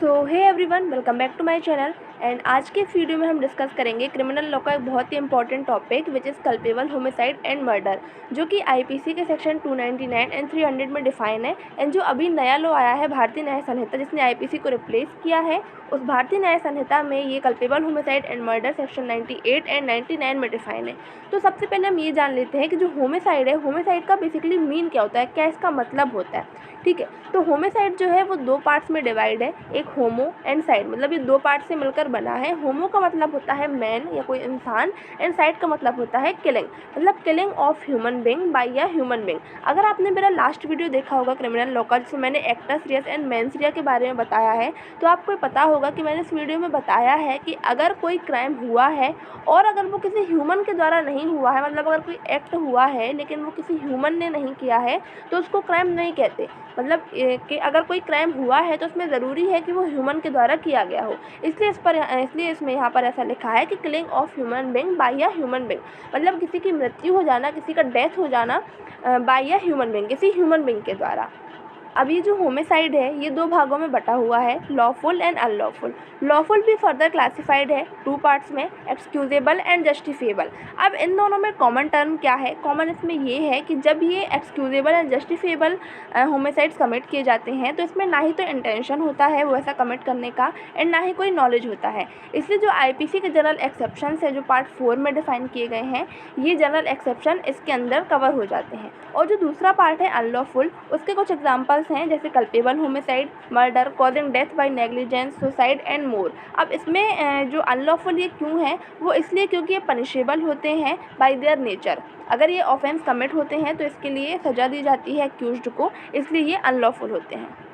So hey everyone, welcome back to my channel. And आज के इस वीडियो में हम डिस्कस करेंगे क्रिमिनल लॉ का एक बहुत ही important topic which is culpable homicide and murder, जो कि आईपीसी के सेक्शन 299 एंड 300 में डिफाइन है। एंड जो अभी नया लॉ आया है भारतीय न्याय संहिता, जिसने आईपीसी को रिप्लेस किया है, उस भारतीय न्याय संहिता में ये culpable homicide and murder section 98 and 99 में डिफाइन है। तो सबसे पहले हम ये जान लेते हैं कि जो होमिसाइड है, होमिसाइड का बेसिकली मीन क्या होता है, क्या इसका मतलब होता है। ठीक है, तो होमिसाइड जो है वो दो पार्ट्स में डिवाइड है, एक होमो एंड साइड, मतलब ये दो पार्ट से मिलकर बना है। होमो का मतलब होता है मैन या कोई इंसान, एंड साइड का मतलब होता है किलिंग, मतलब killing of human being by a human being. अगर आपने मेरा लास्ट वीडियो देखा होगा क्रिमिनल लॉ का, जिसमें मैंने एक्टस रियस एंड मेंस रिया के बारे में बताया है, तो आपको पता होगा कि मैंने इस वीडियो में बताया है कि अगर कोई क्राइम हुआ है और अगर वो किसी ह्यूमन के द्वारा नहीं हुआ है, मतलब अगर कोई एक्ट हुआ है लेकिन वो किसी ह्यूमन ने नहीं किया है, तो उसको क्राइम नहीं कहते। मतलब कि अगर कोई क्राइम हुआ है तो उसमें ज़रूरी है कि वो ह्यूमन के द्वारा किया गया हो। इसलिए इसमें यहाँ पर ऐसा लिखा है कि killing of human being by a human being, मतलब किसी की मृत्यु हो जाना, किसी का डेथ हो जाना बाय अ ह्यूमन बीइंग, किसी ह्यूमन बीइंग के द्वारा। अब ये जो होमिसाइड है ये दो भागों में बटा हुआ है, लॉफुल एंड अनलॉफुल। लॉफुल भी फर्दर क्लासिफाइड है टू पार्ट्स में, एक्सक्यूजेबल एंड जस्टिफिएबल। अब इन दोनों में कॉमन टर्म क्या है? कॉमन इसमें ये है कि जब ये एक्सक्यूजेबल एंड जस्टिफिएबल होमिसाइड्स कमिट किए जाते हैं तो इसमें ना ही तो इंटेंशन होता है वो ऐसा कमिट करने का, एंड ना ही कोई नॉलेज होता है। इसलिए जो आईपीसी के जनरल एक्सेप्शन है जो पार्ट 4 में डिफाइन किए गए हैं, ये जनरल एक्सेप्शन इसके अंदर कवर हो जाते हैं। और जो दूसरा पार्ट है अनलॉफुल, उसके कुछ एग्जांपल्स हैं जैसे culpable homicide, murder, causing death by negligence, suicide and more. अब इसमें जो अनलॉफुल ये क्यों है, वो इसलिए क्योंकि ये पनिशेबल होते हैं बाय देयर नेचर। अगर ये ऑफेंस कमिट होते हैं तो इसके लिए सज़ा दी जाती है अक्यूज्ड को, इसलिए ये अनलॉफुल होते हैं।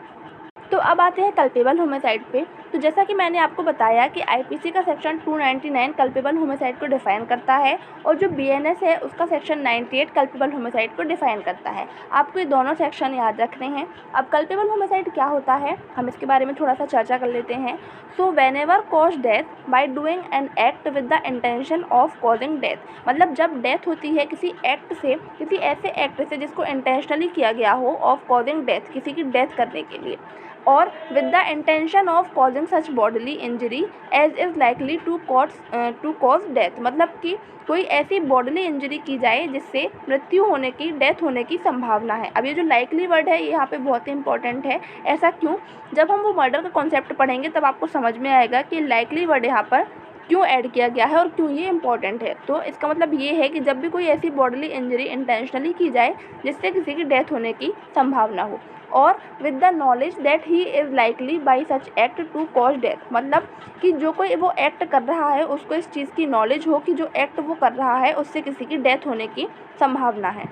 तो अब आते हैं कल्पेबल होमिसाइड पे। तो जैसा कि मैंने आपको बताया कि आईपीसी का सेक्शन 299 कल्पेबल होमिसाइड को डिफाइन करता है, और जो बीएनएस है उसका सेक्शन 98 कल्पेबल होमिसाइड को डिफाइन करता है। आपको ये दोनों सेक्शन याद रखने हैं। अब कल्पेबल होमिसाइड क्या होता है, हम इसके बारे में थोड़ा सा चर्चा कर लेते हैं। So whenever cause death by doing an act with the intention of causing death, मतलब जब डेथ होती है किसी एक्ट से, किसी ऐसे एक्ट से जिसको इंटेंशनली किया गया हो ऑफ कॉजिंग डेथ, किसी की डेथ करने के लिए, और with the intention of causing such bodily injury as is likely to cause death, मतलब कि कोई ऐसी बॉडीली इंजरी की जाए जिससे मृत्यु होने की, डेथ होने की संभावना है। अब ये जो लाइकली वर्ड है ये यहाँ पे बहुत ही इंपॉर्टेंट है। ऐसा क्यों? जब हम वो मर्डर का कॉन्सेप्ट पढ़ेंगे तब आपको समझ में आएगा कि लाइकली वर्ड यहाँ पर क्यों ऐड किया गया है और क्यों ये इंपॉर्टेंट है। तो इसका मतलब ये है कि जब भी कोई ऐसी बॉडीली इंजरी इंटेंशनली की जाए जिससे किसी की डेथ होने की संभावना हो, और with the knowledge that he is likely by such act to cause death, मतलब कि जो कोई वो एक्ट कर रहा है उसको इस चीज़ की नॉलेज हो कि जो एक्ट वो कर रहा है उससे किसी की डेथ होने की संभावना है।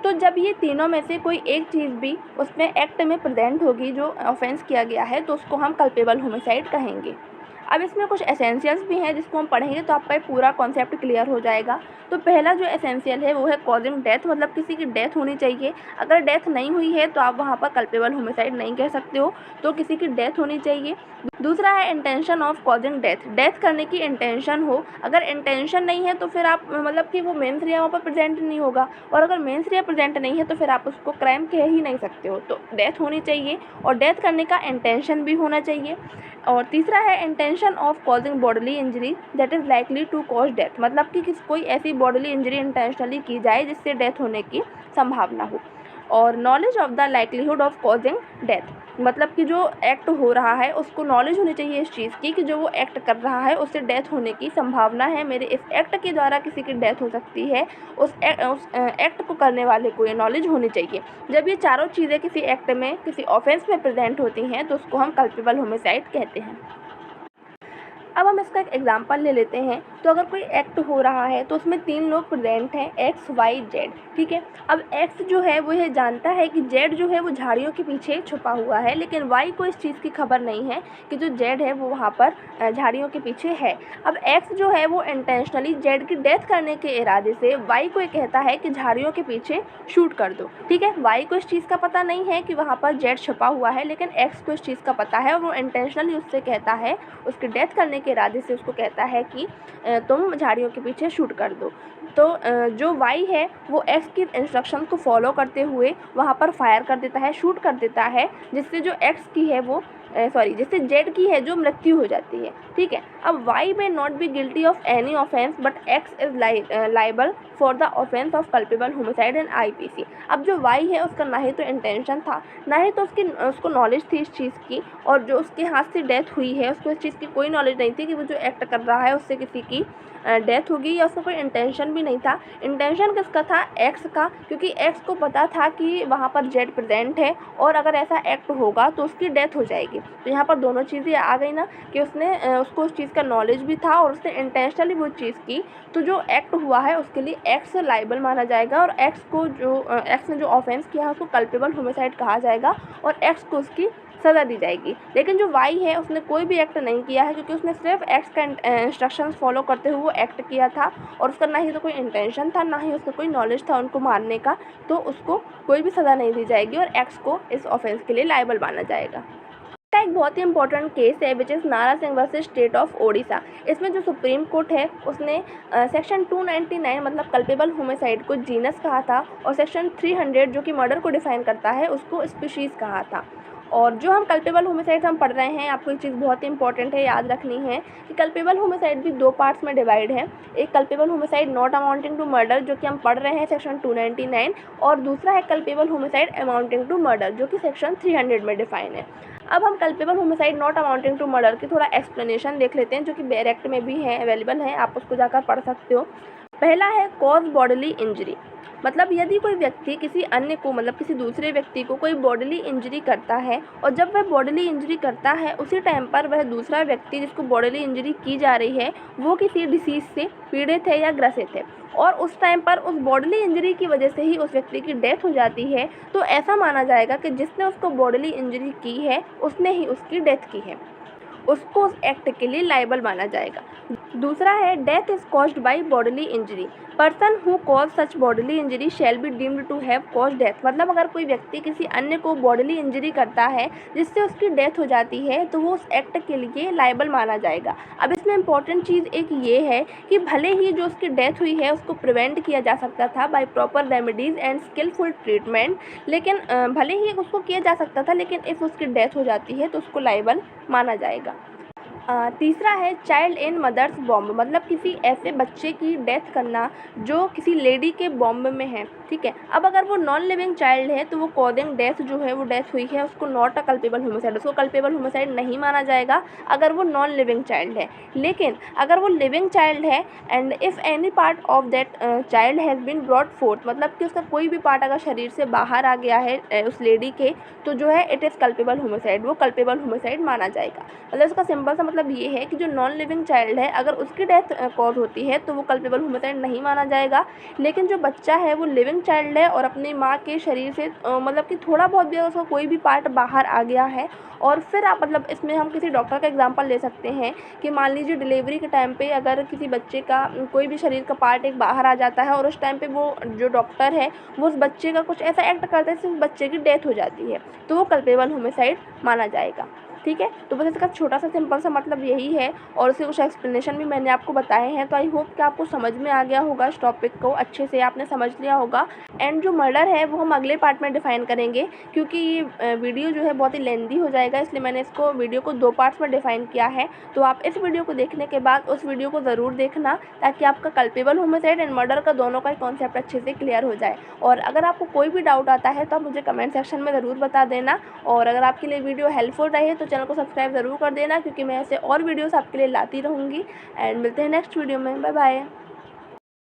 तो जब ये तीनों में से कोई एक चीज़ भी उसमें एक्ट में प्रेजेंट होगी जो ऑफेंस किया गया है, तो उसको हम कल्पेबल होमिसाइड कहेंगे। अब इसमें कुछ एसेंशियल्स भी हैं जिसको हम पढ़ेंगे तो आपका ये पूरा कॉन्सेप्ट क्लियर हो जाएगा। तो पहला जो एसेंशियल है वो है कॉजिंग डेथ, मतलब किसी की डेथ होनी चाहिए। अगर डेथ नहीं हुई है तो आप वहाँ पर कल्पेबल होमिसाइड नहीं कह सकते हो, तो किसी की डेथ होनी चाहिए। दूसरा है intention of causing death, death करने की इंटेंशन हो। अगर इंटेंशन नहीं है तो फिर आप मतलब कि वो मेंस रिया वहाँ पर प्रेजेंट नहीं होगा, और अगर मेंस रिया प्रेजेंट नहीं है तो फिर आप उसको क्राइम कह ही नहीं सकते हो। तो डेथ होनी चाहिए और डेथ करने का इंटेंशन भी होना चाहिए। और तीसरा है intention of causing bodily injury that is likely to cause death, मतलब कि कोई ऐसी बॉडीली इंजरी इंटेंशनली की जाए जिससे डेथ होने की संभावना हो। और knowledge of the likelihood of causing death, मतलब कि जो एक्ट हो रहा है उसको नॉलेज होनी चाहिए इस चीज़ की कि जो वो एक्ट कर रहा है उससे डेथ होने की संभावना है, मेरे इस एक्ट के द्वारा किसी की डेथ हो सकती है, उस एक्ट को करने वाले को ये नॉलेज होनी चाहिए। जब ये चारों चीज़ें किसी एक्ट में, किसी ऑफेंस में प्रेजेंट होती हैं तो उसको हम कल्पेबल होमिसाइड कहते हैं। अब हम इसका एक एग्जांपल ले लेते हैं। तो अगर कोई एक्ट हो रहा है तो उसमें तीन लोग प्रेजेंट हैं, एक्स वाई जेड, ठीक है। अब एक्स जो है वो ये जानता है कि जेड जो है वो झाड़ियों के पीछे छुपा हुआ है, लेकिन वाई को इस चीज़ की खबर नहीं है कि जो जेड है वो वहाँ पर झाड़ियों के पीछे है। अब एक्स जो है वो इंटेंशनली जेड की डेथ करने के इरादे से वाई को ये कहता है कि झाड़ियों के पीछे शूट कर दो, ठीक है। वाई को इस चीज़ का पता नहीं है कि वहाँ पर जेड छुपा हुआ है, लेकिन एक्स को इस चीज़ का पता है और वो इंटेंशनली उससे कहता है, उसकी डेथ करने के इरादे से उसको कहता है कि तुम झाड़ियों के पीछे शूट कर दो। तो जो वाई है वो एक्स की इंस्ट्रक्शन को फॉलो करते हुए वहाँ पर फायर कर देता है, शूट कर देता है, जिससे जो एक्स की है वो जिससे जेड की है जो मृत्यु हो जाती है। ठीक है, अब वाई में not be guilty of any offence but x is liable for the offence of culpable homicide and IPC. अब जो वाई है उसका ना ही तो इंटेंशन था, ना ही तो उसको नॉलेज थी इस चीज़ की, और जो उसके हाथ से डेथ हुई है उसको इस चीज़ की कोई नॉलेज नहीं थी कि वो जो एक्ट कर रहा है उससे किसी की डेथ होगी, या उसका कोई इंटेंशन भी नहीं था। इंटेंशन किसका था? एक्स का, क्योंकि एक्स को पता था कि वहाँ पर जेड प्रेजेंट है और अगर ऐसा एक्ट होगा तो उसकी डेथ हो जाएगी। तो यहाँ पर दोनों चीज़ें आ गई ना, कि उसको उस चीज़ का नॉलेज भी था और उसने इंटेंशनली वो चीज़ की। तो जो एक्ट हुआ है उसके लिए एक्स लाइबल माना जाएगा, और एक्स ने जो ऑफेंस किया है उसको कल्पेबल होमिसाइड कहा जाएगा, और एक्स को उसकी सज़ा दी जाएगी। लेकिन जो वाई है उसने कोई भी एक्ट नहीं किया है, क्योंकि उसने सिर्फ एक्स का इंस्ट्रक्शंस फॉलो करते हुए वो एक्ट किया था, और उसका ना ही तो कोई इंटेंशन था, ना ही उसका कोई नॉलेज था उनको मारने का। तो उसको कोई भी सज़ा नहीं दी जाएगी और एक्स को इस ऑफेंस के लिए लायबल माना जाएगा। का एक बहुत ही इंपॉर्टेंट केस है विच इज़ नारा Singh versus state of Odisha. इसमें जो सुप्रीम कोर्ट है उसने सेक्शन 299 मतलब कल्पेबल होमिसाइड को जीनस कहा था, और सेक्शन 300 जो कि मर्डर को डिफाइन करता है उसको स्पीशीज़ कहा था। और जो हम कल्पेबल होमिसाइड हम पढ़ रहे हैं, आपको एक चीज़ बहुत ही इंपॉर्टेंट है याद रखनी है कि कल्पेबल होमिसाइड भी दो पार्ट्स में डिवाइड है। एक culpable homicide not amounting to murder जो कि हम पढ़ रहे हैं सेक्शन 299, और दूसरा है culpable homicide amounting to murder जो कि सेक्शन 300 में डिफाइन है। अब हम culpable homicide not amounting to murder की थोड़ा एक्सप्लेनेशन देख लेते हैं, जो कि बेयर एक्ट में भी है, अवेलेबल है, आप उसको जाकर पढ़ सकते हो। पहला है कॉज बॉडीली इंजरी, मतलब यदि कोई व्यक्ति किसी अन्य को मतलब किसी दूसरे व्यक्ति को कोई बॉडीली इंजरी करता है, और जब वह बॉडीली इंजरी करता है उसी टाइम पर वह दूसरा व्यक्ति जिसको बॉडीली इंजरी की जा रही है वो किसी डिसीज़ से पीड़ित है या ग्रसित है, और उस टाइम पर उस बॉडीली इंजरी की वजह से ही उस व्यक्ति की डेथ हो जाती है, तो ऐसा माना जाएगा कि जिसने उसको बॉडीली इंजरी की है उसने ही उसकी डेथ की है, उसको उस एक्ट के लिए लायबल माना जाएगा। दूसरा है death is caused by bodily injury, person who cause such bodily injury shall be deemed to have cause death, मतलब अगर कोई व्यक्ति किसी अन्य को बॉडीली इंजरी करता है जिससे उसकी डेथ हो जाती है तो वो उस एक्ट के लिए लायबल माना जाएगा। अब इसमें इंपॉर्टेंट चीज़ एक ये है कि भले ही जो उसकी डेथ हुई है उसको प्रिवेंट किया जा सकता था by proper remedies and skilful treatment, लेकिन भले ही उसको किया जा सकता था, लेकिन इफ़ उसकी डेथ हो जाती है तो उसको लायबल माना जाएगा। तीसरा है चाइल्ड इन मदर्स बॉम्ब, मतलब किसी ऐसे बच्चे की डेथ करना जो किसी लेडी के बॉम्ब में है। ठीक है, अब अगर वो नॉन लिविंग चाइल्ड है तो वो कॉजिंग डेथ जो है वो डेथ हुई है उसको नॉट अ कल्पेबल होमिसाइड, उसको कल्पेबल होमिसाइड नहीं माना जाएगा अगर वो नॉन लिविंग चाइल्ड है। लेकिन अगर वो लिविंग चाइल्ड है and if any part of that child has been brought forth, मतलब कि उसका कोई भी पार्ट अगर शरीर से बाहर आ गया है उस लेडी के, तो जो है इट इज़ कल्पेबल होमिसाइड, वो कल्पेबल होमिसाइड माना जाएगा। मतलब इसका सिंपल सा मतलब ये है कि जो नॉन लिविंग चाइल्ड है अगर उसकी डेथ कॉज होती है तो वो कल्पेबल होमिसाइड नहीं माना जाएगा। लेकिन जो बच्चा है वो लिविंग चाइल्ड है और अपनी माँ के शरीर से मतलब कि थोड़ा बहुत भी अगर उसका कोई भी पार्ट बाहर आ गया है, और फिर आप मतलब इसमें हम किसी डॉक्टर का एग्जांपल ले सकते हैं कि मान लीजिए डिलीवरी के टाइम पे अगर किसी बच्चे का कोई भी शरीर का पार्ट एक बाहर आ जाता है और उस टाइम पे वो जो डॉक्टर है वो उस बच्चे का कुछ ऐसा एक्ट करता है जिससे उस बच्चे की डेथ हो जाती है, तो वो कल्पेबल होमिसाइड माना जाएगा। ठीक है, तो बस इसका छोटा सा सिंपल सा मतलब यही है, और उसके कुछ एक्सप्लेनेशन भी मैंने आपको बताए हैं। तो आई होप कि आपको समझ में आ गया होगा, इस टॉपिक को अच्छे से आपने समझ लिया होगा। एंड जो मर्डर है वो हम अगले पार्ट में डिफाइन करेंगे, क्योंकि ये वीडियो जो है बहुत ही लेंदी हो जाएगा, इसलिए मैंने इसको वीडियो को 2 पार्ट्स में डिफाइन किया है। तो आप इस वीडियो को देखने के बाद उस वीडियो को ज़रूर देखना, ताकि आपका कल्पेबल होमिसाइड एंड मर्डर का दोनों का कॉन्सेप्ट अच्छे से क्लियर हो जाए। और अगर आपको कोई भी डाउट आता है तो आप मुझे कमेंट सेक्शन में ज़रूर बता देना, और अगर आपके लिए वीडियो हेल्पफुल रहे तो चैनल को सब्सक्राइब ज़रूर कर देना, क्योंकि मैं ऐसे और वीडियोस आपके लिए लाती रहूँगी। एंड मिलते हैं नेक्स्ट वीडियो में, बाय बाय।